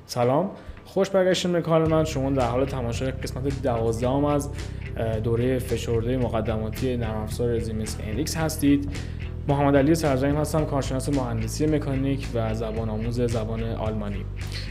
سلام، خوش برگشتید به کانال من. شما در حال تماشای قسمت 12 از دوره فشرده مقدماتی نرم افزار زیمنس NX هستید. محمد علی سرجریم هستم، کارشناس مهندسی مکانیک و زبان آموز زبان آلمانی.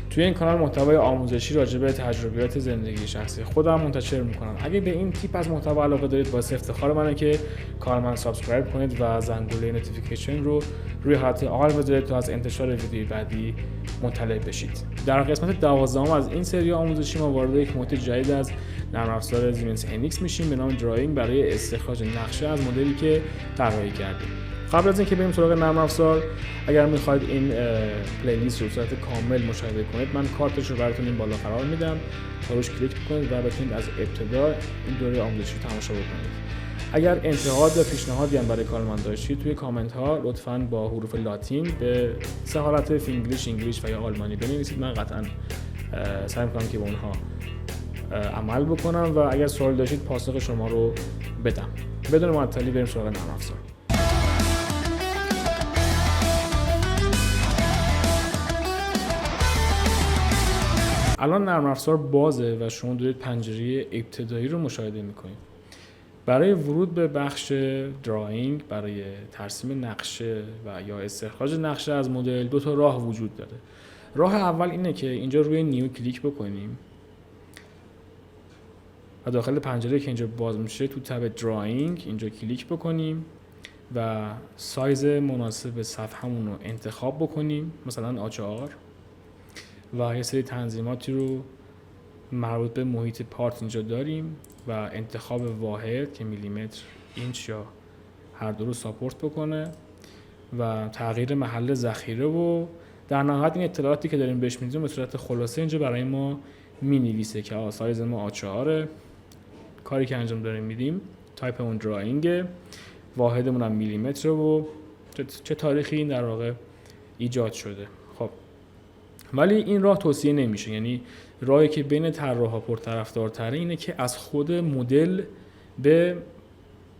توی این کانال محتوای آموزشی راجع به تجربیات زندگی شخصی خودم منتشر میکنم. اگه به این تیپ از محتوا علاقه دارید، باعث افتخار منه که کانال من سابسکرایب کنید و زنگوله نوتیفیکیشن رو روی حالت آل بذارید تا از انتشار ویدیوی بعدی مطلع بشید. در قسمت 12 از این سری آموزشی ما وارد یک محیط جدید از نرم افزار زیمنس NX میشیم به نام دراینگ برای استخراج نقشه از مدلی که طراحی کردیم. قبل از اینکه بریم سراغ نرم افزار، اگر میخواید این پلیلیست رو به صورت کامل مشاهده کنید، من کارتش رو براتون این بالا قرار میدم تا روش کلیک کنید و بتونید از ابتدا این دوره آموزشی رو تماشا بکنید. اگر انتقاد و پیشنهادی هم برای کار من داشتید، توی کامنت ها لطفاً با حروف لاتین به سه حالت فینگلیش، انگلیش و یا آلمانی بنویسید. من قطعاً سعی می‌کنم که به اونها عمل بکنم و اگر سوال داشتید پاسخ شما رو بدم. بدون معطلی بریم سراغ نرم افزار. الان نرم افزار بازه و شما دارید پنجره ابتدایی رو مشاهده می‌کنید. برای ورود به بخش دراینگ، برای ترسیم نقشه و یا استخراج نقشه از مدل، دو تا راه وجود داره. راه اول اینه که اینجا روی نیو کلیک بکنیم و داخل پنجره که اینجا باز میشه تو تب دراینگ اینجا کلیک بکنیم و سایز مناسب صفحه‌مون رو انتخاب بکنیم، مثلا A4، و یه سری تنظیماتی رو مربوط به محیط پارت اینجا داریم و انتخاب واحد که میلیمتر، اینچ یا هر دو رو ساپورت بکنه و تغییر محل ذخیره و در نهایت این اطلاعاتی که داریم بهش میدیم به صورت خلاصه اینجا برای ما مینویسه که سایز ما A4، کاری که انجام داریم میدیم تایپ اون دراینگ، واحدمون هم میلیمتر و چه تاریخی این در واقع ایجاد شده. خب ولی این راه توصیه نمیشه، یعنی راهی که بین طراحا پرطرفدارتره اینه که از خود مدل به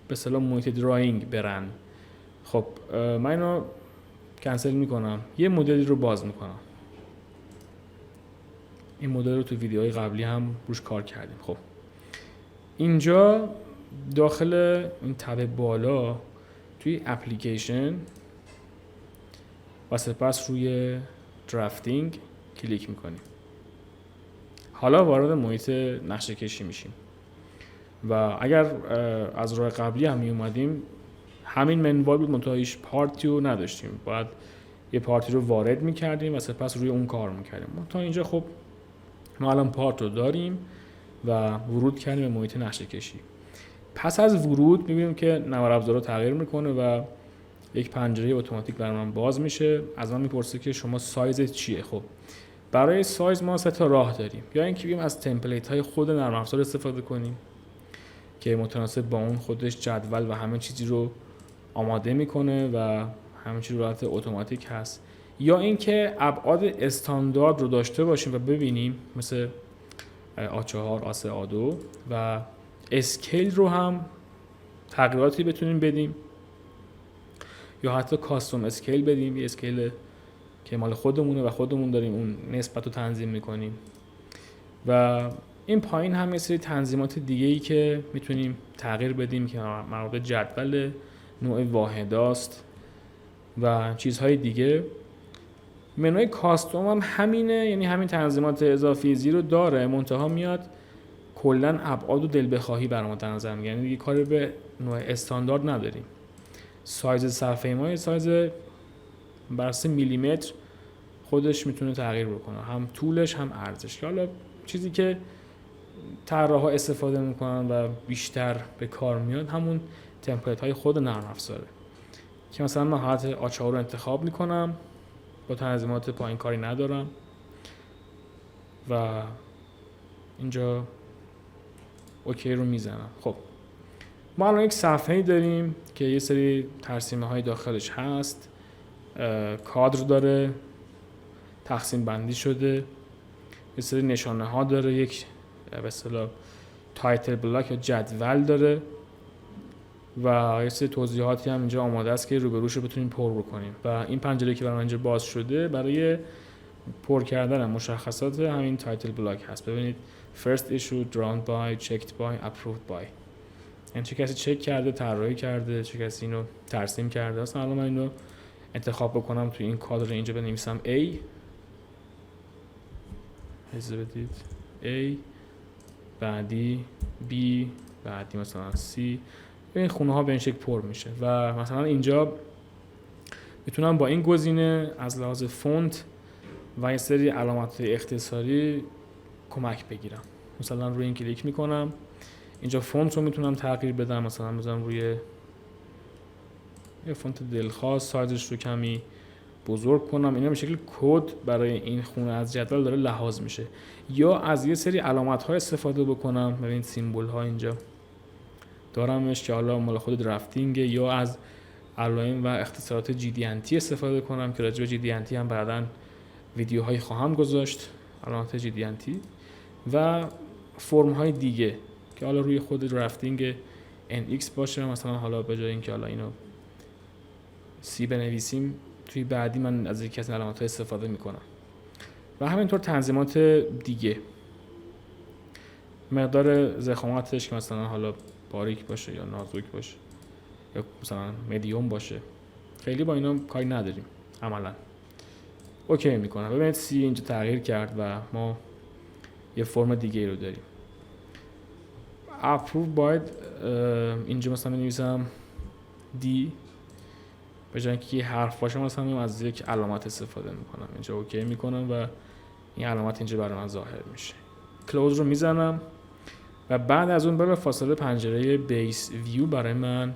اصطلاح محیط دراینگ برن. خب من اینو کنسل میکنم، یه مدلی رو باز میکنم. این مدل رو تو ویدیوهای قبلی هم روش کار کردیم. خب اینجا داخل این تب بالا توی اپلیکیشن و سپس روی درافتینگ کلیک میکنیم. حالا وارد محیط نقشه کشی میشیم و اگر از راه قبلی هم می اومدیم همین منوال بود، منتها هیچ پارتی رو نداشتیم، باید یه پارتی رو وارد میکردیم و سپس روی اون کار میکردیم. تا اینجا خب ما الان پارت رو داریم و ورود کردیم به محیط نقشه کشی. پس از ورود میبینیم که نرم افزار رو تغییر میکنه و یک پنجره اتوماتیک برای من باز میشه. از من میپرسه که شما سایزت چیه. خب برای سایز ما سه تا راه داریم، یا اینکه بیم از تمپلیت های خود نرم افزار استفاده کنیم که متناسب با اون خودش جدول و همه چیزی رو آماده میکنه و همه چیز رو حالت اتوماتیک هست، یا اینکه ابعاد استاندارد رو داشته باشیم و ببینیم مثل A4، A3، A2 و اسکیل رو هم تغییراتی بتونیم بدیم یا حتی کاستوم اسکیل بدیم، یه اسکیل که مال خودمونه و خودمون داریم اون نسبت رو تنظیم میکنیم. و این پایین هم یه سری تنظیمات دیگه‌ای که میتونیم تغییر بدیم که مربوط به جدول، نوع واحداست و چیزهای دیگه. منوی کاستوم هم همینه، یعنی همین تنظیمات اضافی زیرو داره، منتها میاد کلا ابعاد و دل بخواهی برام در نظر میگیره، یعنی دیگه کاری به نوع استاندارد نداریم. سایز صفحه ما سایز بر اساس میلیمتر خودش میتونه تغییر بکنه، هم طولش هم عرضش، که حالا چیزی که طراحا استفاده میکنن و بیشتر به کار میاد همون تمپلیت های خود نرم افزاره که مثلا من حالت A4 رو انتخاب میکنم، با تنظیمات پایین کاری ندارم و اینجا اوکی رو میزنم. خب ما الان یک صفحه‌ای داریم که یه سری ترسیمه های داخلش هست، کادر داره، تقسیم بندی شده، یه سری نشانه ها داره، یک به اصطلاح تایتل بلاک یا جدول داره و یه سری توضیحاتی هم اینجا آماده است که روبروش رو بتونیم پر بکنیم. و این پنجره که برای اینجا باز شده برای پر کردن مشخصات همین تایتل بلاک هست. ببینید first issue drawn by checked by approved by، یعنی چه کسی چک کرده، طراحی کرده، چه کسی اینو ترسیم کرده. مثلا الان من اینو انتخاب بکنم توی این کادر اینجا بنویسم A، اجازه بدید A، بعدی B، بعدی مثلا C. این خونه ها به این شکل پر میشه و مثلا اینجا میتونم با این گزینه از لحاظ فونت و یه سری علامت اختصاری کمک بگیرم. مثلا روی این کلیک میکنم، اینجا فونت رو میتونم تغییر بدم، مثلا بزنم روی یه فونت دلخواست، سایزش رو کمی بزرگ کنم. اینا به شکل کد برای این خونه از جدول داره لحاظ میشه. یا از یه سری علامت های استفاده بکنم، ببینید سیمبل ها اینجا دارمش که حالا مال خود درافتینگ، یا از علائم و اختصارات GD&T استفاده کنم که راجع به GD&T هم بعداً ویدیوهایی خواهم گذاشت، علامت GD&T و فرم های دیگه که حالا روی خود درافتینگ NX باشه. مثلا حالا به جای اینکه حالا اینو C بنویسیم، توی بعدی من از یکی از علامت‌ها استفاده میکنم. و همینطور تنظیمات دیگه، مقدار ضخامتش که مثلا حالا باریک باشه یا نازک باشه یا مثلا مدیوم باشه، خیلی با اینا کاری نداریم عملا. اوکی میکنم. ببینید C اینجا تغییر کرد و ما یه فرم دیگه رو داریم. اپروو باید اینجا مثلا بنویسم D، به جای اینکه یه حرف باشه مثلا از یک علامت استفاده میکنم. اینجا اوکی میکنم و این علامت اینجا برای من ظاهر میشه. کلوز رو میزنم و بعد از اون بلافاصله پنجره بیس ویو برای من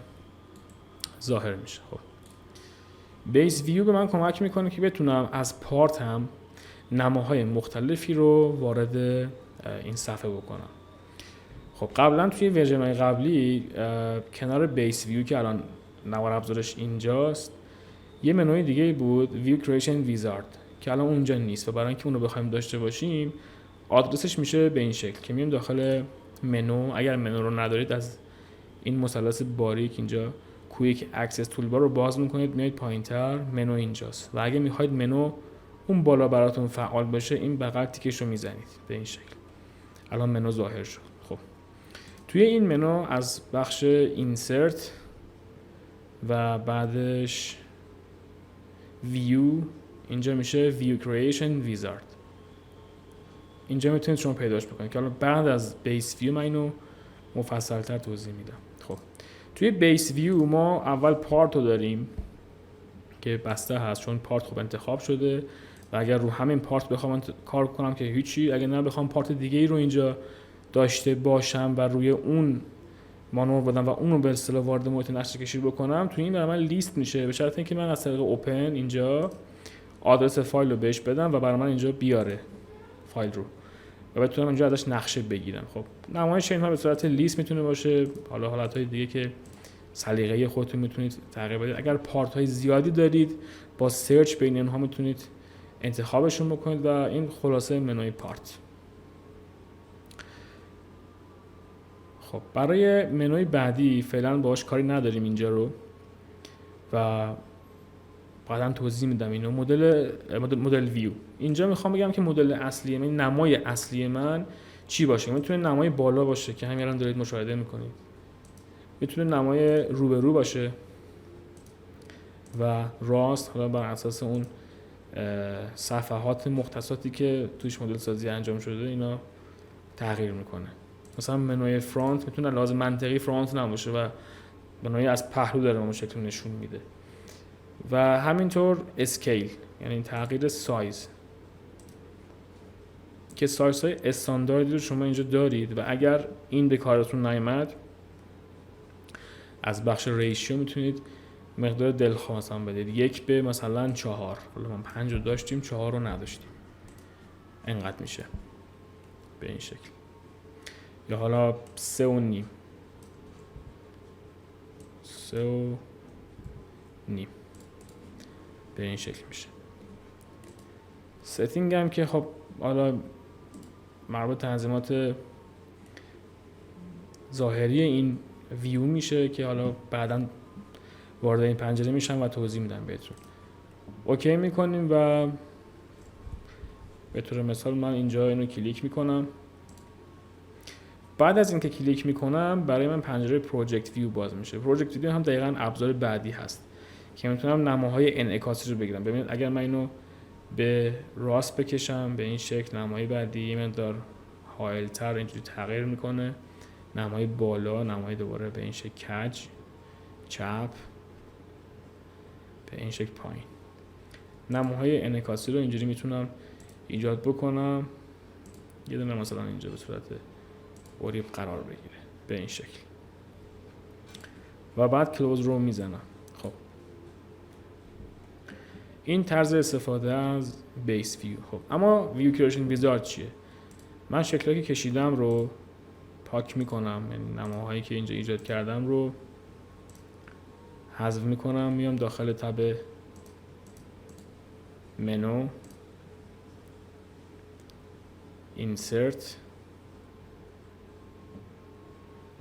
ظاهر میشه. خب بیس ویو به من کمک میکنه که بتونم از پارت هم نماهای مختلفی رو وارد این صفحه بکنم. خب قبلا توی ورژن‌های قبلی کنار بیس ویو که الان نوار ابزارش اینجاست، یه منوی دیگه بود، ویو کریشن ویزارد، که الان اونجا نیست و برای اینکه اون رو بخوایم داشته باشیم آدرسش میشه به این شکل که میایم داخل منو. اگر منو رو ندارید از این مثلث باریک اینجا کویک اکسس تولبار رو باز میکنید، میایید پایینتر، منو اینجاست و اگه میخواید منو اون بالا براتون فعال باشه این بغل تیکش رو میزنید به این شکل. الان منو ظاهر شد. خب توی این منو از بخش اینسرت و بعدش ویو اینجا میشه ویو کریشن ویزارد. اینجا میتونید شما پیداش بکنید که حالا بعد از بیس ویو من اینو مفصل‌تر توضیح میدم. خب توی بیس ویو ما اول پارت رو داریم که بسته هست، چون پارت خوب انتخاب شده و اگر رو همین پارت بخوام کار کنم که هیچی، اگر نه بخوام پارت دیگه ای رو اینجا داشته باشم و روی اون مانور بدم و اون رو به اصطلاح وارد محیط نقشه کشی بکنم، توی این برای من لیست میشه به شرط اینکه من از طریق اوپن اینجا آدرس فایل رو بهش بدم و برای من اینجا بیاره فایل رو و بتونم اینجا ازش نقشه بگیرم. خب نمایش اینها به صورت لیست میتونه باشه، حالا حالتهای دیگه که سلیقه خودتون میتونید تغییر بدید. اگر پارت های زیادی دارید با سرچ بین اینها میتونید انتخابشون بکنید و این خلاصه منوی پارت. خب برای منوی بعدی فعلا باهاش کاری نداریم اینجا رو و بعداً توضیح میدم اینو. مدل ویو اینجا میخوام بگم که مدل اصلی من، نمای اصلی من چی باشه. میتونه نمای بالا باشه که همین الان دارید مشاهده میکنید، میتونه نمای رو به رو باشه و راست، حالا بر اساس اون صفحات مختصاتی که توش مدل سازی انجام شده اینا تغییر میکنه. مثلا منوی فرانت میتونه لازم منطقی فرانت نباشه و منوی از پهلو داره اون شکل نشون میده. و همینطور اسکیل یعنی تغییر سایز که سایزهای استانداردی رو شما اینجا دارید و اگر این به کارتون نیامد از بخش ریشیو میتونید مقدار دلخواست هم بدید، 1 به مثلا 4، حالا من 5 رو داشتیم 4 رو نداشتیم، اینقدر میشه به این شکل. یا حالا 3 و نیم به این شکل میشه. ستینگ هم که خب حالا مربوط تنظیمات ظاهری این ویو میشه که حالا بعداً وارد این پنجره میشم و توضیح میدم بهتون. اوکی میکنیم و به طور مثال من اینجا اینو کلیک میکنم. بعد از اینکه کلیک میکنم برای من پنجره پروژکت ویو باز میشه. پروژکت ویو هم دقیقاً ابزار بعدی هست که میتونم نماهای انعکاسی رو بگیرم. ببینید اگر من اینو به راست بکشم به این شکل، نمای بعدی یه مقدار هایل تر اینجوری تغییر میکنه، نمای بالا، نمای دوباره به این شکل کج، چپ، به این شکل پایین. نماهای انعکاسی رو اینجوری میتونم ایجاد بکنم. یه دونه مثلا اینجا به صورت اوریب قرار بگیره به این شکل و بعد کلوز رو میزنم. خب این طرز استفاده از بیس ویو. خب اما ویو کریشن ویزارد چیه؟ من شکلی که کشیدم رو پاک میکنم، یعنی نماهایی که اینجا ایجاد کردم رو حذف میکنم، میام داخل تب منو، اینسرت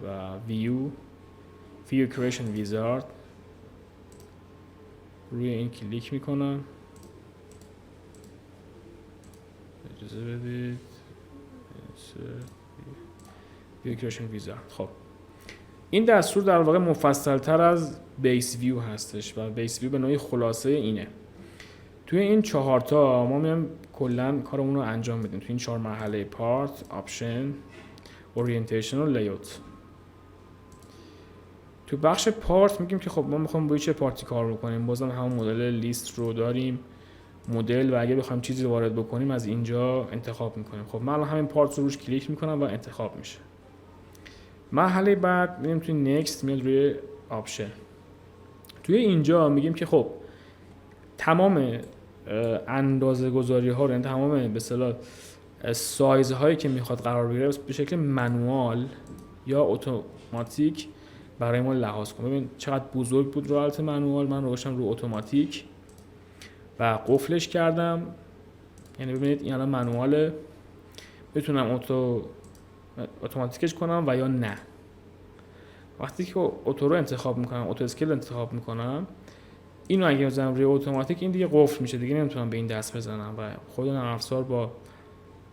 و ویو کریشن ویزارد، روی این کلیک میکنم. اجازه بدید ویو کریشن ویزارد. خب این دستور در واقع مفصل تر از بیس ویو هستش و بیس ویو به نوعی خلاصه اینه. توی این 4 تا ما میایم کلا کارمون رو انجام بدیم. توی این 4 مرحله پارت، آپشن، اورینتیشن و لیوت. تو بخش پارت میگیم که خب ما میخوایم با چه پارتی کار بکنیم. بازم همون مدل لیست رو داریم، مدل، و اگه بخوایم چیزی رو وارد بکنیم از اینجا انتخاب میکنیم. خب من الان همین پارت رو روش کلیک میکنم و انتخاب میشه. مرحله بعد میریم توی نکست، میاد روی آپشن. توی اینجا میگیم که خب تمام اندازه گذاری ها رو، یعنی تمام به اصطلاح سایز هایی که میخواد قرار بگیره به شکل منوال یا اتوماتیک برای ما لحاظ کنم. ببین چقدر بزرگ بود رو حالت منوال، من رو گذاشتم رو اتوماتیک و قفلش کردم. یعنی ببینید این الان منواله، بتونم اتوماتیکش کنم و یا نه. وقتی که اتو رو انتخاب میکنم، اتو اسکیل انتخاب میکنم، اینو اگه بزنم روی اتوماتیک این دیگه قفل میشه، دیگه نمیتونم به این دست بزنم و خود نرم افزار با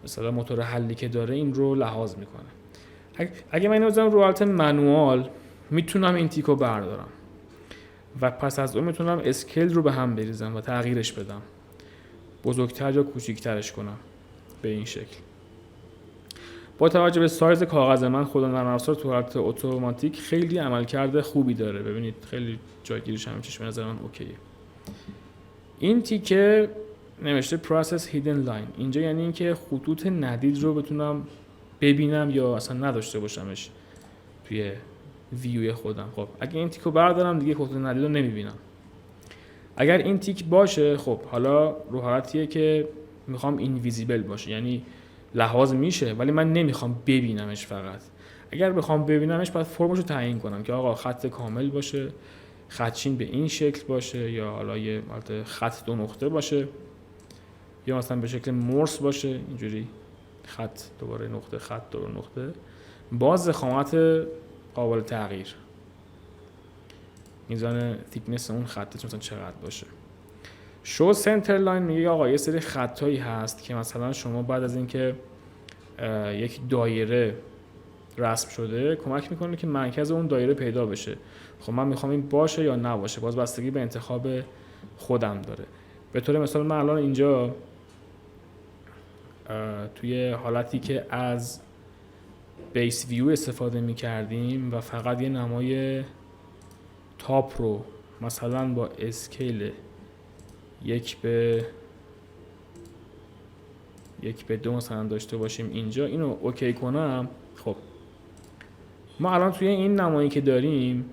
مثلا موتور حلی که داره این رو لحاظ میکنه. اگه من اینو بزنم رو حالت منوال میتونم این تیکو بردارم و پس از اون میتونم اسکیل رو به هم بریزم و تغییرش بدم، بزرگتر یا کوچیکترش کنم به این شکل. با توجه به سایز کاغذ من خود نرم افزار تو حالت اتوماتیک خیلی عملکرد خوبی داره. ببینید خیلی جایگیریش هم چشم نظر من اوکیه. این تیکه نوشته process hidden line، اینجا یعنی اینکه خطوط ندید رو بتونم ببینم یا اصلا نداشته باشمش توی ویو خودم. خب اگه این تیکو بردارم دیگه خطوط ندید رو نمیبینم. اگر این تیک باشه خب حالا رو حالتیه که میخوام اینویزیبل باشه، یعنی لحاظ میشه ولی من نمیخوام ببینمش. فقط اگر بخوام ببینمش باید فرمش رو تعیین کنم که آقا خط کامل باشه، خطچین به این شکل باشه، یا حالا یه خط 2 نقطه باشه، یا مثلا به شکل مورس باشه اینجوری خط دوباره نقطه خط 2 نقطه، باز ضخامت قابل تغییر، میزان تیکنس اون خطه مثلا چقدر باشه. شو سنتر لاین میگه آقا یه سری خطایی هست که مثلا شما بعد از اینکه یک دایره رسم شده کمک میکنه که مرکز اون دایره پیدا بشه. خب من میخوام این باشه یا نباشه، باز بستگی به انتخاب خودم داره. به طور مثال من الان اینجا توی حالتی که از بیس ویو استفاده میکردیم و فقط یه نمای تاپ رو مثلا با اسکیل 1:2 مثلا داشته باشیم اینجا، اینو اوکی کنم. خب ما الان توی این نمایی که داریم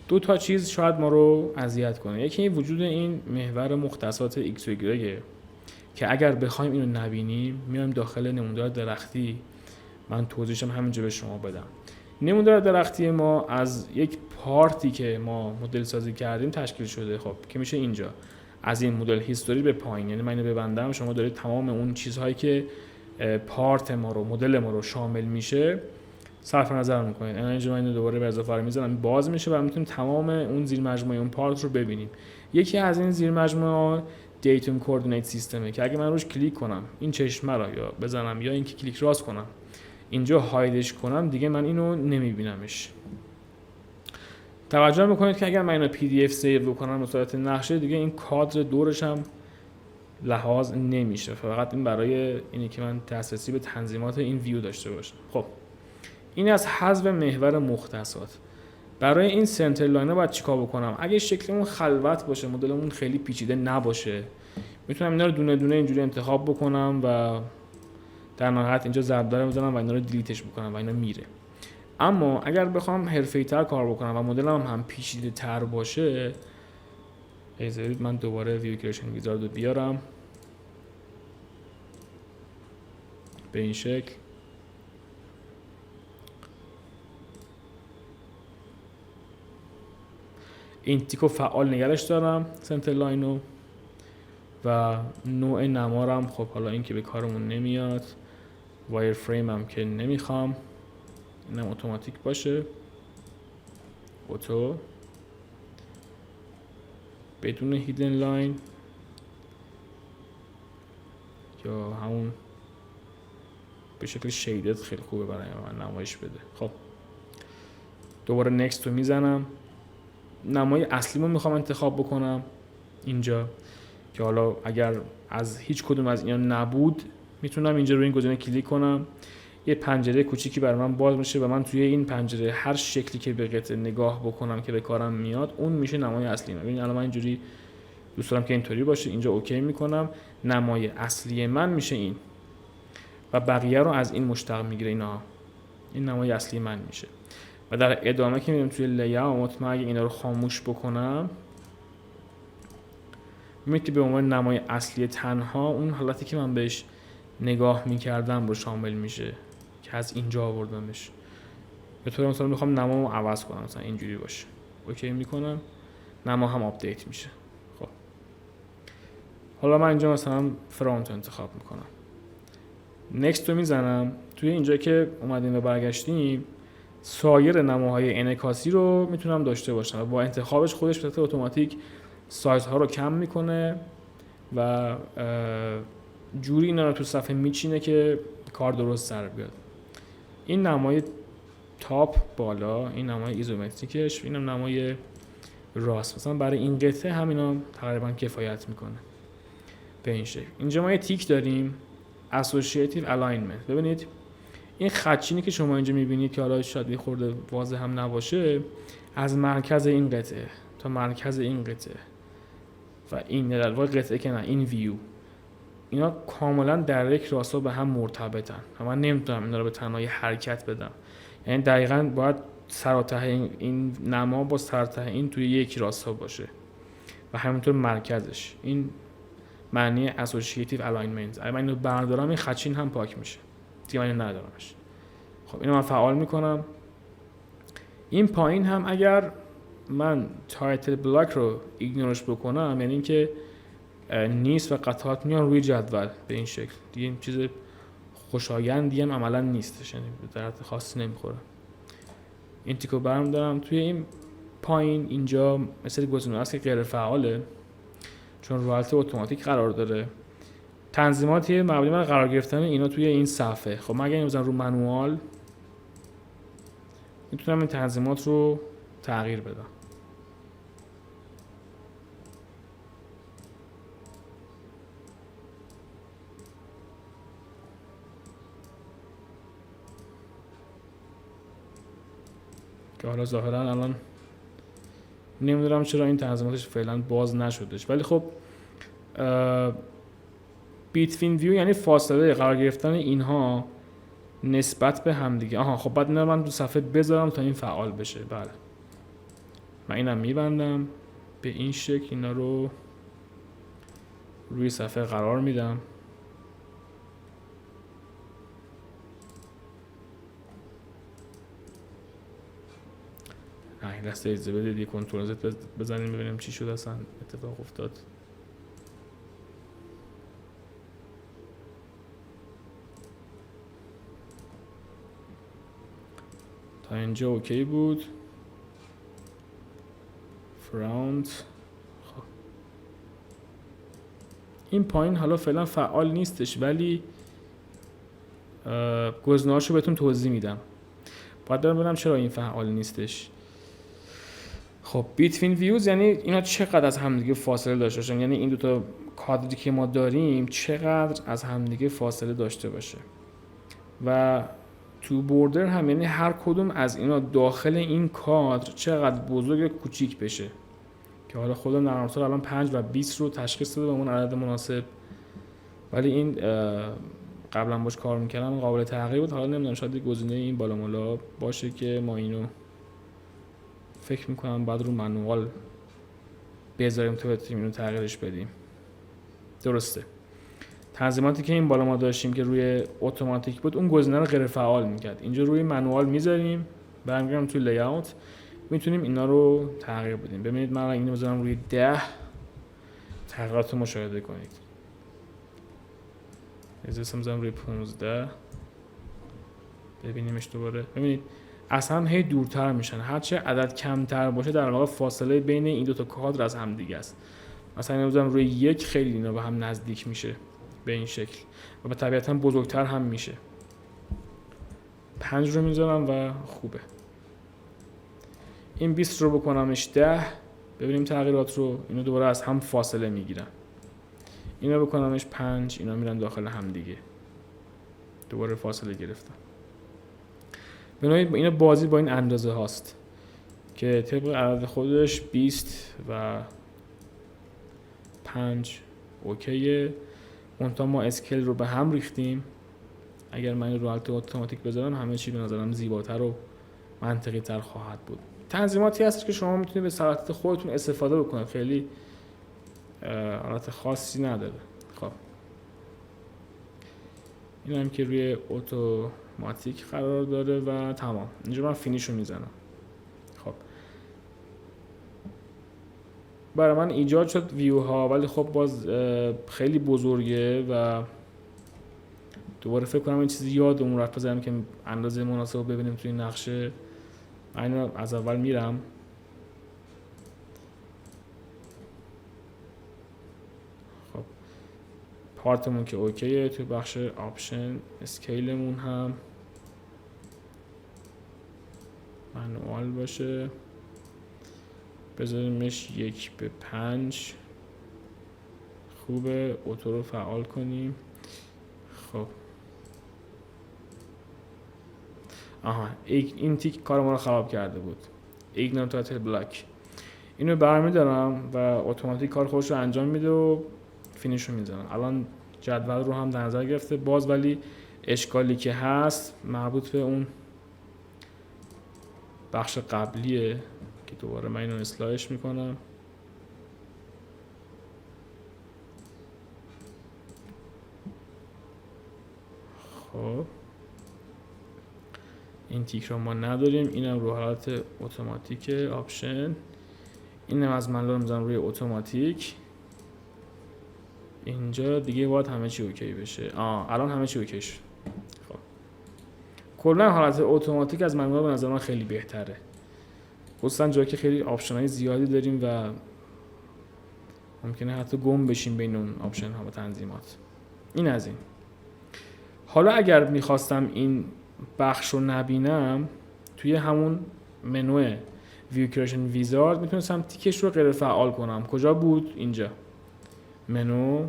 2 تا چیز شاید ما رو اذیت کنه. یکی این وجود این محور مختصات ایکس و ایگرگه که اگر بخوایم اینو نبینیم میایم داخل نمودار درختی. من توضیحشم همینجا به شما بدم. نمودار درختی ما از یک پارتی که ما مدل سازی کردیم تشکیل شده. خب که میشه اینجا از این مدل هیستوری به پایین، یعنی من اینو ببندم شما دارید تمام اون چیزهایی که پارت ما رو، مدل ما رو شامل میشه صرف نظر میکنید. اینجا من اینو دوباره به اضافه رو میذارم باز میشه و میتونیم تمام اون زیر مجموعه اون پارت رو ببینیم. یکی از این زیر مجموعه دیتون کوردینیت سیستمه که اگه من روش کلیک کنم این چشمه را یا بزنم یا اینکه کلیک راست کنم اینجا هایدش کنم دیگه من اینو نمیبینمش. توجه میکنید که اگر من اینو پی دی اف سیو بکنم به صورت نقشه دیگه این کادر دورش هم لحاظ نمیشه، فقط این برای اینه که من دسترسی به تنظیمات این ویو داشته باشم. خب این از حذف محور مختصات. برای این سنتر لاینر باید چیکار بکنم؟ اگه شکلمون خلوت باشه، مدلمون خیلی پیچیده نباشه، میتونم اینا رو دونه دونه اینجوری انتخاب بکنم و در نهایت اینجا ضرب داره بزنم و اینا رو دیلیتش بکنم و اینا میره. اما اگر بخوام حرفه‌ای‌تر کار بکنم و مدلم هم پیچیده تر باشه، بذارید من دوباره ویو کریشن ویزارد رو بیارم به این شکل. این تیکو فعال نگرش دارم سنتر لاینو و نوع نمارم خب حالا این که به کارمون نمیاد، وایر فریم هم که نمیخوام، اینم اتوماتیک باشه، اوتو بدون هیدن لاین یا همون به شکل شیدد خیلی خوبه برای من نمایش بده. خب دوباره نکست رو میزنم، نمای اصلی رو میخوام انتخاب بکنم اینجا که حالا اگر از هیچ کدوم از اینا نبود میتونم اینجا روی این گزینه کلیک کنم، یه پنجره کوچیکی برای من باز میشه و من توی این پنجره هر شکلی که به قطعه نگاه بکنم که به کارم میاد اون میشه نمای اصلی من. ببین الان من اینجوری دوست دارم که اینطوری باشه، اینجا اوکی میکنم، نمای اصلی من میشه این و بقیه رو از این مشتق میگیره، این نمای اصلی من میشه. و در ادامه که میرم توی لی‌اوت، من اگه اینا رو خاموش بکنم میبینید که به عنوان نمای اصلی تنها اون حالتی که من بهش نگاه میکردم رو شامل میشه که از اینجا آوردمش. به طور مثلا میخوام نمامو عوض کنم، مثلا اینجوری باشه، اوکی میکنم، نما هم آپدیت میشه. خب حالا من اینجا مثلا فرانت انتخاب میکنم، نکست رو میزنم. توی اینجا که اومدیم و برگشتیم سایر نماهای انعکاسی رو میتونم داشته باشم و با انتخابش خودش به صورت اتوماتیک سایزها رو کم میکنه و جوری اینا رو تو صفحه میچینه که کار درست سر بیاد. این نمای تاپ بالا، این نمای ایزومتریکش، اینم نمای راست. مثلا برای این قطعه همینا تقریبا کفایت میکنه به این شکل. اینجا ما یه تیک داریم Associative Alignment. ببینید این خطچینی که شما اینجا میبینید که حالا شاید یه خورده واضح هم نباشه، از مرکز این قطعه تا مرکز این قطعه و این در واقع قطعه که نه، این ویو، اینا کاملا در یک راستا به هم مرتبطن و من نمیتونم اینا رو به تنهایی حرکت بدم. یعنی دقیقاً باید سر و ته این نما با سر ته این توی یک راستا باشه و همینطور مرکزش. این معنی Associative Alignment. اگه من اینو بردارم این خطچین هم پاک میشه دیگه، من اینو ندارمش. خب اینو من فعال میکنم. این پایین هم اگر من تایتل بلاک رو ایگنورش بکنم یعنی اینکه نیست و قطعات میان روی جدول به این شکل، دیگه این چیز خوشایندی هم عملا نیستش، یعنی به درد خاصی نمیخوره. این تیکو برم دارم توی این پایین اینجا مثل گزینه هست که غیر فعاله چون رو حالت اتوماتیک قرار داره. تنظیماتی مبنی بر قرار گرفتن اینا توی این صفحه. خب من اگه اینو بزنم رو منوال میتونم این تنظیمات رو تغییر بدم. که حالا ظاهرا الان نمیدونم چرا این تنظیماتش فعلا باز نشدش، ولی خب بیتوین ویو یعنی فاصله قرار گرفتن اینها نسبت به هم دیگه. خب بعد اینا من تو صفحه بذارم تا این فعال بشه. بله من اینم میبندم به این شکل، اینا رو روی صفحه قرار میدم. این لحظه اجازه بدید یه کنترل زد بزنیم ببینیم چی شد اصلا اتفاق افتاد. تا اینجا اوکی بود. فرانت این پایین حالا فعلا فعال نیستش، ولی گزینه‌هاشو بهتون توضیح میدم. باید ببینم چرا این فعال نیستش. خب بیتوین ویوز یعنی اینا چقدر از همدیگه فاصله داشته باشن، یعنی این دوتا کادری که ما داریم چقدر از همدیگه فاصله داشته باشه. و تو بوردر هم یعنی هر کدوم از اینا داخل این کادر چقدر بزرگ یا کوچیک بشه، که حالا خود نرم افزار الان 5 و 20 رو تشخیص داده به اون عدد مناسب، ولی این قبلا باش کار میکردم قابل تغییر بود. حالا نمیدونم شاید گزینه این بالا مالا باشه که ما اینو فکر میکنم بعد رو منوال بذاریم تا بتونیم اینو تغییرش بدیم. درسته. تنظیماتی که این بالا ما داشتیم که روی اتوماتیک بود اون گزینه رو غیر فعال میکرد. اینجا روی منوال میذاریم، برمیگردم توی لی‌اوت، میتونیم اینا رو تغییر بدیم. ببینید من اینو بذارم روی 10، تغییرات رو مشاهده کنید. اجازه میذارم روی 15، ببینیمش دوباره. ببینید اصلا هی دورتر میشن، هرچه عدد کمتر باشه در واقع فاصله بین این دو تا کادر از هم دیگه است. مثلا اینو بذارم روی 1، خیلی اینا به هم نزدیک میشه به این شکل و به طبیعتا بزرگتر هم میشه. 5 رو میذارم و خوبه. این 20 رو بکنمش 10، ببینیم تغییرات رو. اینو دوباره از هم فاصله میگیرن. اینو بکنمش 5، اینا میرن داخل هم دیگه، دوباره فاصله گرفتم. بنابراین اینا بازی با این اندازه هاست که طبق عدد خودش 20 و 5 اوکیه. منتها ما اسکیل رو به هم ریختیم. اگر من رو حالت اتوماتیک بذارم همه چی به نظرم زیباتر و منطقی تر خواهد بود. تنظیماتی هست که شما میتونید به صلاحیت خودتون استفاده بکنید، خیلی حالت خاصی نداره. خب این هم که روی اتوماتیک قرار داره و تمام. اینجا من فینیش رو میزنم. خب برای من ایجاد شد ویو ها، ولی خب باز خیلی بزرگه و دوباره فکر کنم این چیزی یادمون رفت بذارم که اندازه مناسب رو ببینیم توی نقشه. من از اول میرم. خب پارتمون که اوکیه، توی بخش آپشن اسکیلمون هم منوال باشه، بذاریمش 1:5. خوبه. اوتو رو فعال کنیم. خب این تیک کار ما رو خراب کرده بود. ایگنور تایتل بلاک. اینو برمی‌دارم و اتوماتیک کار خودش رو انجام میده و فینیش رو میزنم. الان جدول رو هم در نظر گرفته باز، ولی اشکالی که هست مربوط به اون بخش قبلیه که دوباره من اینو اصلاحش میکنم. خب این تیک رو ما نداریم. اینم رو حالت اتوماتیک آپشن. اینم از من رو میذارم روی اتوماتیک. اینجا دیگه باید همه چی اوکی بشه. الان همه چی اوکی شد. خب کلا حالت اتوماتیک از منوال به نظر من خیلی بهتره، خصوصا جایی که خیلی آپشن‌های زیادی داریم و ممکنه حتی گم بشیم بین اون آپشن ها و تنظیمات. این از این. حالا اگر میخواستم این بخش رو نبینم، توی همون منو ویو کریشن ویزارد میتونستم تیکش رو غیر فعال کنم. کجا بود؟ اینجا منو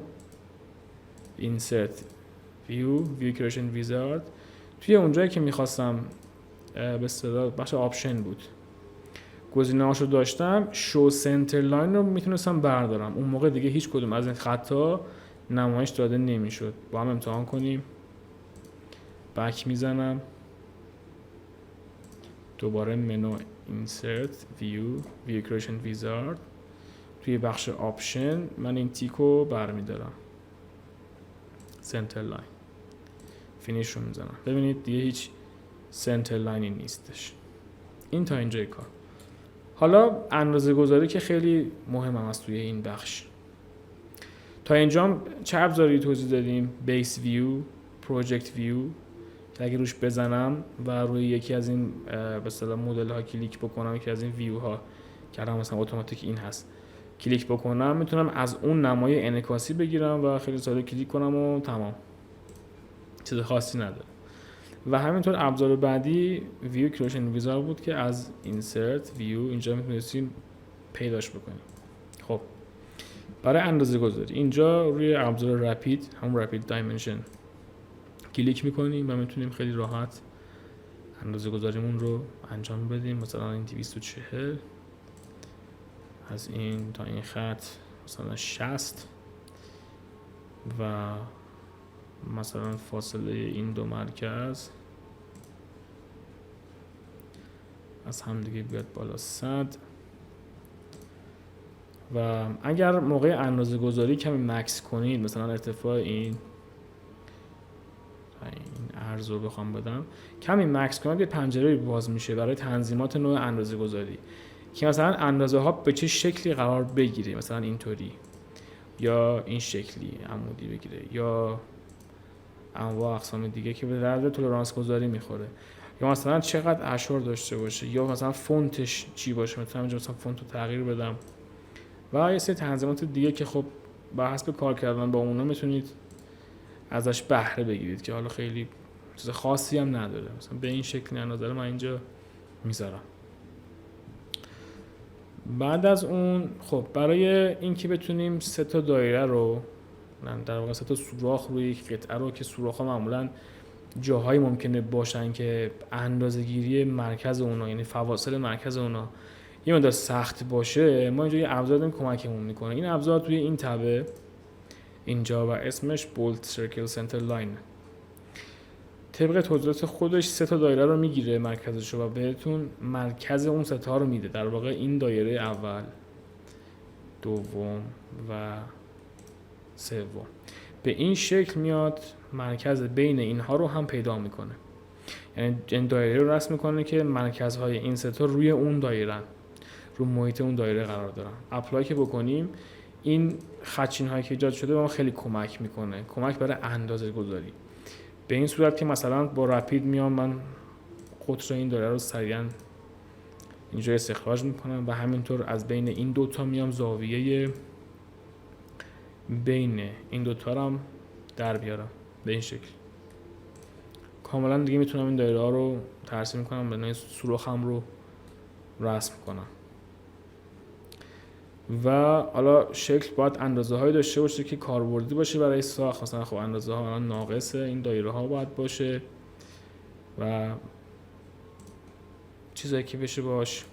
اینسرت ویو کریشن ویزارد. توی اونجایی که میخواستم به اصطلاح بخش آپشن بود، گزینه‌هاشو داشتم، شو سنتر لاین رو میتونستم بردارم. اون موقع دیگه هیچ کدوم از این خطا نمایش داده نمیشد. با هم امتحان کنیم. بک میزنم، دوباره منو اینسرت ویو کریشن ویزارد، توی بخش آپشن من این تیکو برمیدارم، سنتر لاین، فینیش رو میزنم. ببینید دیگه هیچ سنتر لاینی نیستش. این تا اینجای کار. حالا اندازه گذاری که خیلی مهم است توی این بخش. تا اینجا چه ابزاری توضیح دادیم؟ بیس ویو، پروژکت ویو که اگه روش بزنم و روی یکی از این به اصطلاح مدل ها کلیک بکنم، یکی از این ویو ها که الان مثلا اتوماتیک این هست، کلیک بکنم میتونم از اون نمای انعکاسی بگیرم و خیلی ساده کلیک کنم و تمام، چیز خاصی نداره. و همینطور ابزار بعدی ویو کریشن ویزار بود که از اینسرت ویو اینجا میتونستیم پیداش بکنیم. خب برای اندازه گذاری اینجا روی ابزار رپید، هم رپید دایمنشن کلیک میکنیم و میتونیم خیلی راحت اندازه گذاریمون رو انجام بدیم. مثلا این 240 از این تا این خط مثلا 60 و مثلا فاصله این دو مرکز از هم دیگه بیاد بالا 100. و اگر موقع اندازه گذاری کمی مکس کنید، مثلا ارتفاع این عرض رو بخوام بدم کمی مکس کنید، یه پنجره باز میشه برای تنظیمات نوع اندازه گذاری که مثلا اندازه ها به چه شکلی قرار بگیره، مثلا اینطوری یا این شکلی عمودی بگیره یا انواع اقسام دیگه که به درد تولرانس گذاری میخوره، یا مثلا چقدر اشار داشته باشه، یا مثلا فونتش چی باشه، مثلا فونت رو تغییر بدم و یه سری تنظیمات دیگه که خب بر حسب کار کردن با اونا میتونید ازش بهره بگیرید که حالا خیلی چیز خاصی هم نداره. مثلا به این شکل نظر من اینجا میذارم. بعد از اون خب برای اینکه بتونیم 3 تا دایره رو، در واقع 3 تا سوراخ روی یک قطعه رو که سوراخ‌ها معمولاً جاهایی ممکنه باشن که اندازه‌گیری مرکز اونا، یعنی فواصل مرکز اونا یه مقدار سخت باشه، ما اینجا یه ابزار داریم کمکمون میکنه. این ابزار توی این تبه اینجا و اسمش بولت سرکل سنتر لاین، طبق توضیحات خودش 3 تا دایره رو میگیره مرکزش رو و بهتون مرکز اون 3 تا رو میده. در واقع این دایره اول، دوم و سوم به این شکل میاد، مرکز بین اینها رو هم پیدا میکنه. یعنی این دایره رو رسم میکنه که مرکزهای این 3 تا روی اون دایره‌ن، رو محیط اون دایره قرار دارن. اپلای که بکنیم این خطچین هایی که ایجاد شده به ما خیلی کمک میکنه، کمک برای اندازه گذاری. به این صورت که مثلا با رپید میام من قطر این دایره رو سریعا اینجا استخراج میکنم و همینطور از بین این دوتا میام زاویه بین این دوتا رو هم در بیارم به این شکل. کاملا دیگه میتونم این دایره ها رو ترسیم کنم، به نوع سوراخم رو رسم کنم. و حالا شکل باید اندازه هایی داشته باشه که کاربردی باشه برای ساخت. مثلا خب اندازه ها الان ناقص این دایره ها باید باشه و چیزایی که بشه باش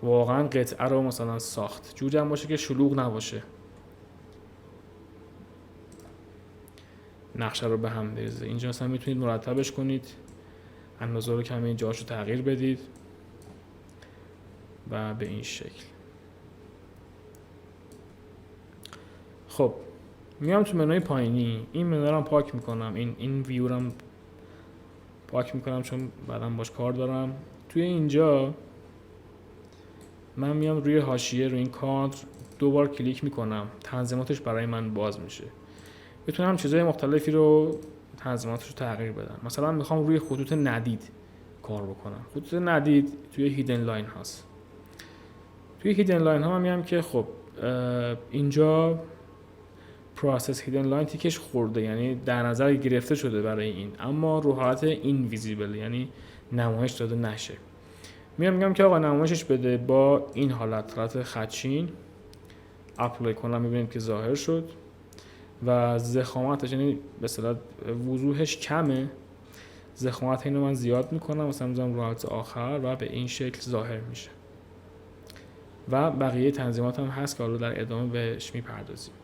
واقعا قطعه رو مثلا ساخت، جوری هم باشه که شلوغ نباشه، نقشه رو به هم بریزه. اینجا مثلا میتونید مرتبش کنید، اندازه رو کمی جاشو تغییر بدید و به این شکل. خب میام تو منوی پایینی، این منو رو هم پاک میکنم، این ویو رو هم پاک میکنم چون بعدم باش کار دارم. توی اینجا من میام روی حاشیه، روی این کادر 2 بار کلیک میکنم، تنظیماتش برای من باز میشه. میتونم چیزهای مختلفی رو تنظیماتش رو تغییر بدم. مثلا میخوام روی خطوط ندید کار بکنم. خطوط ندید توی هیدن لاین هست. توی هیدن لاین ها من میام که خب اینجا پروسس هیدن لاین تیکش خورده، یعنی در نظر گرفته شده برای این، اما رو حالت اینویزیبل، یعنی نمایش داده نشه. میگم که آقا نمایشش بده با این حالت خدچین. اپلای کنم، میبینید که ظاهر شد و ضخامتش، یعنی به اصطلاح وضوحش کمه، ضخامت اینو من زیاد میکنم، مثلا میذارم رو حالت آخر و به این شکل ظاهر میشه. و بقیه تنظیمات هم هست که حالا در ادامه بهش میپردازیم.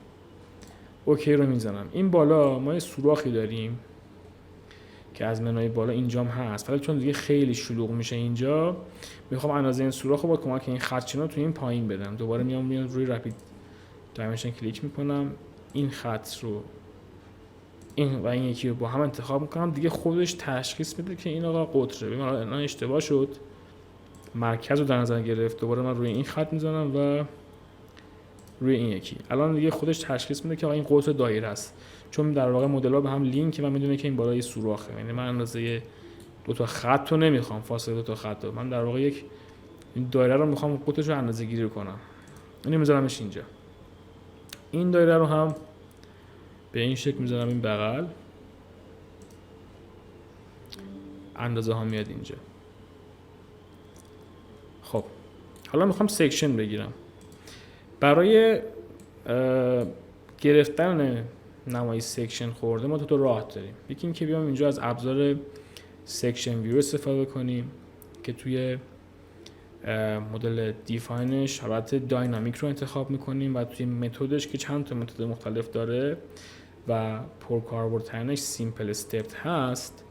اوکی رو میزنم. این بالا ما یه سوراخی داریم که از منوی بالا اینجام هست، ولی چون دیگه خیلی شلوغ میشه اینجا، میخوام اندازه این سوراخ رو با کمک این خطچینا تو این پایین بدم. دوباره میام روی رپید دایمنشن کلیک میکنم، این خط رو این و این یکی رو با هم انتخاب میکنم. دیگه خودش تشخیص میده که این آقا قطره. ببین الان اشتباه شد، مرکز رو در نظر گرفت. دوباره من روی این خط میزنم و روی این یکی. الان دیگه خودش تشخیص میده که آقا این قطر دایره است، چون در واقع مدل‌ها به هم لینک و میدونه که این بالای سوراخه. یعنی من اندازه 2 تا خط رو نمیخوام، فاصله 2 تا خط رو. من در واقع یک این دایره رو میخوام قطرش رو اندازه‌گیری کنم. اینو میذارمش اینجا. این دایره رو هم به این شکل میذارم این بغل، اندازه ها میاد اینجا. خب حالا میخوام سکشن بگیرم. برای گرفتن نمای سکشن خورده ما دو راه داریم. یکی این که بیام اینجا از ابزار سکشن ویو استفاده کنیم که توی مدل دیفاینش حالت داینامیک رو انتخاب میکنیم و توی متدش که چند تا متد مختلف داره و پرکاربردترینش سیمپل استپ هست،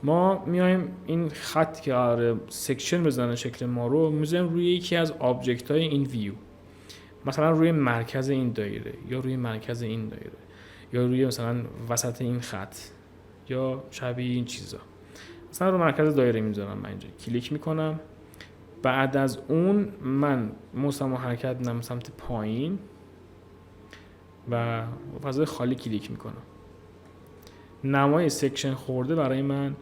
ما میایم این خط که قراره سکشن بزنه شکل ما رو میذاریم روی یکی از آبجکت های این ویو، مثلا روی مرکز این دایره یا روی مرکز این دایره یا روی مثلا وسط این خط یا شبیه این چیزا. مثلا روی مرکز دایره میذارم، من اینجا کلیک میکنم. بعد از اون من موسم و حرکت میدم سمت پایین و فضای خالی کلیک میکنم. نمای سکشن خورده برای من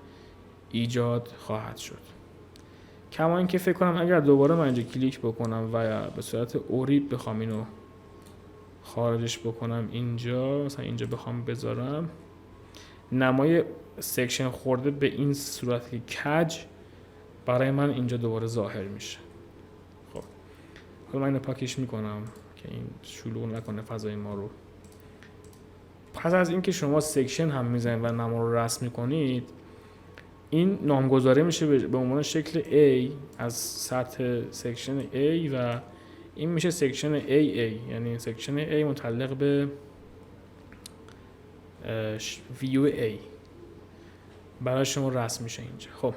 ایجاد خواهد شد. کما اینکه فکر کنم اگر دوباره من اینجا کلیک بکنم و به صورت اوریب بخوام اینو خارجش بکنم اینجا، مثلا اینجا بخوام بذارم، نمای سکشن خورده به این صورت کج برای من اینجا دوباره ظاهر میشه. خب حالا من اینو پاکش میکنم که این شلوغ نکنه فضای ما رو. پس از اینکه شما سکشن هم میزنید و نما رو رسم میکنید، این نامگذاری میشه به عنوان شکل A از سطح سکشن A و این میشه سکشن AA، یعنی سکشن A متعلق به ویو A برای شما رسم میشه اینجا. خب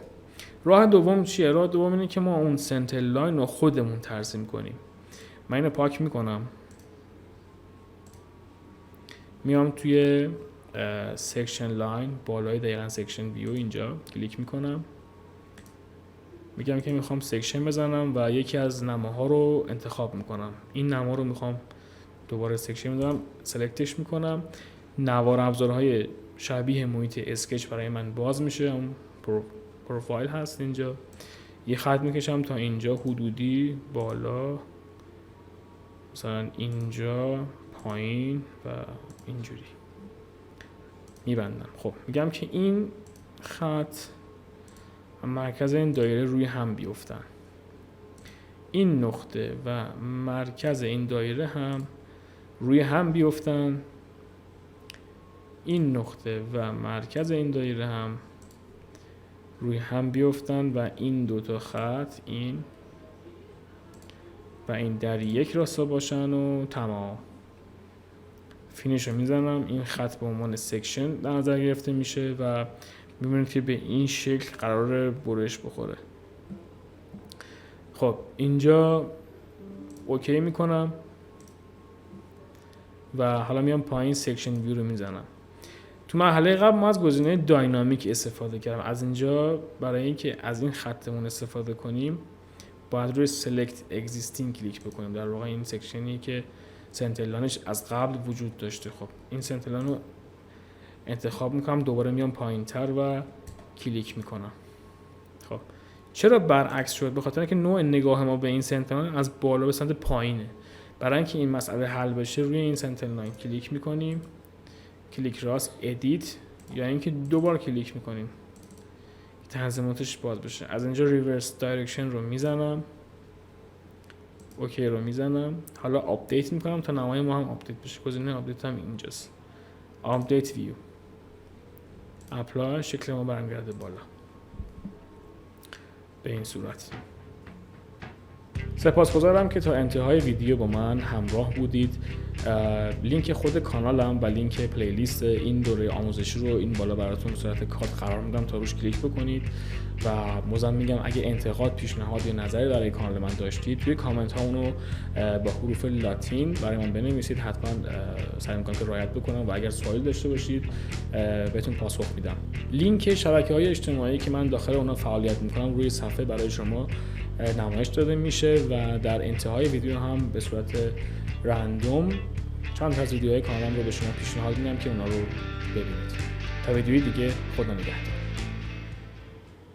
راه دوم چیه؟ راه دوم اینه که ما اون سنتر لاین رو خودمون ترسیم کنیم. من اینو پاک میکنم، میام توی سکشن لاین بالای دقیقاً سکشن ویو اینجا کلیک میکنم، میگم که میخوام سکشن بزنم و یکی از نماها رو انتخاب میکنم. این نما رو میخوام دوباره سکشن میذارم، سلکتش میکنم. نوار ابزارهای شبیه محیط اسکچ برای من باز میشه، اون پروفایل هست اینجا. یه خط میکشم تا اینجا حدودی بالا، مثلا اینجا پایین و اینجوری میبندم. خب میگم که این خط مرکز این دایره روی هم بیفتن، این نقطه و مرکز این دایره هم روی هم بیفتن، این نقطه و مرکز این دایره هم روی هم بیفتن و این دوتا خط این و این در یک راستا باشن و تمام. فینیش رو میزنم. این خط به عنوان سکشن در نظر گرفته میشه و میبینید که به این شکل قراره برش بخوره. خب اینجا اوکی میکنم و حالا میام پایین سکشن ویو رو میزنم. تو مرحله قبل ما از گزینه داینامیک استفاده کردم. از اینجا برای اینکه از این خطمون استفاده کنیم باید روی سلکت اگزیستینگ کلیک بکنیم. در واقع این سکشنی که سنترلانش از قبل وجود داشته. خب این سنترلان رو انتخاب میکنم، دوباره میام پایین تر و کلیک میکنم. خب چرا برعکس شد؟ به خاطر اینکه نوع نگاه ما به این سنترلان از بالا به سمت پایینه. برای اینکه این مسئله حل بشه روی این سنترلاین کلیک میکنیم، کلیک راست ادیت، یا اینکه دوبار کلیک میکنیم تنظیماتش باز بشه. از اینجا ریورس دایرکشن رو میزنم، اوکی رو میزنم. حالا آپدیت میکنم تا نمای ما هم آپدیت بشه. گزینه آپدیت هم اینجاست، آپدیت ویو، اپلای، شکل ما برمیگرده بالا به این صورت. سپاسگزارم که تا انتهای ویدیو با من همراه بودید. لینک خود کانالم و لینک پلیلیست این دوره آموزشی رو این بالا براتون به صورت کات قرار میدم تا روش کلیک بکنید و بازم میگم اگه انتقاد، پیشنهاد یا نظری برای کانال من داشتید توی کامنت ها اونو با حروف لاتین برای من بنویسید. حتما سعی میکنم که رعایت بکنم و اگر سوالی داشته باشید بهتون پاسخ میدم. لینک شبکه‌های اجتماعی که من داخل اونها فعالیت میکنم روی صفحه برای شما نمایش داده میشه و در انتهای ویدیو هم به صورت رندوم چند تا از ویدیوهای کانالم رو به شما پیشنهاد میدم که اونا رو ببینید. تا ویدیوی دیگه، خدا نگهدار.